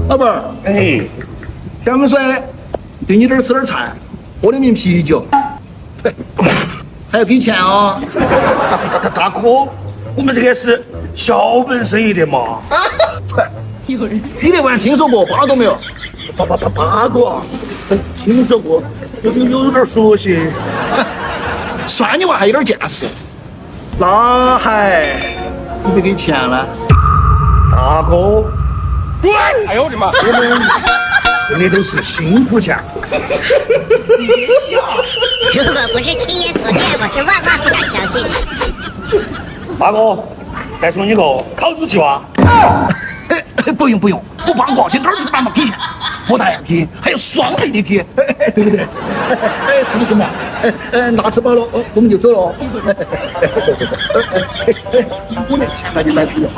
老板儿，哎，天不水，给你这儿吃点菜，喝两瓶啤酒，还要给钱哦。大哥，我们这个是小本生意的嘛。你那玩意听说过，八个没有？八个，听说过，有点熟悉。算你娃还有点见识，那还你不给钱了？大哥，哎呦我的妈！我们挣的都是辛苦钱。如果不是亲眼所见，我是万万不敢相信。大哥，再送你个烤猪蹄娃。不用，我八个去哪儿吃饭嘛？给钱，不但要给，还有双倍的给，对不对？是不是嘛？那吃饱了，我们就走了。走，我连钱那就买不了。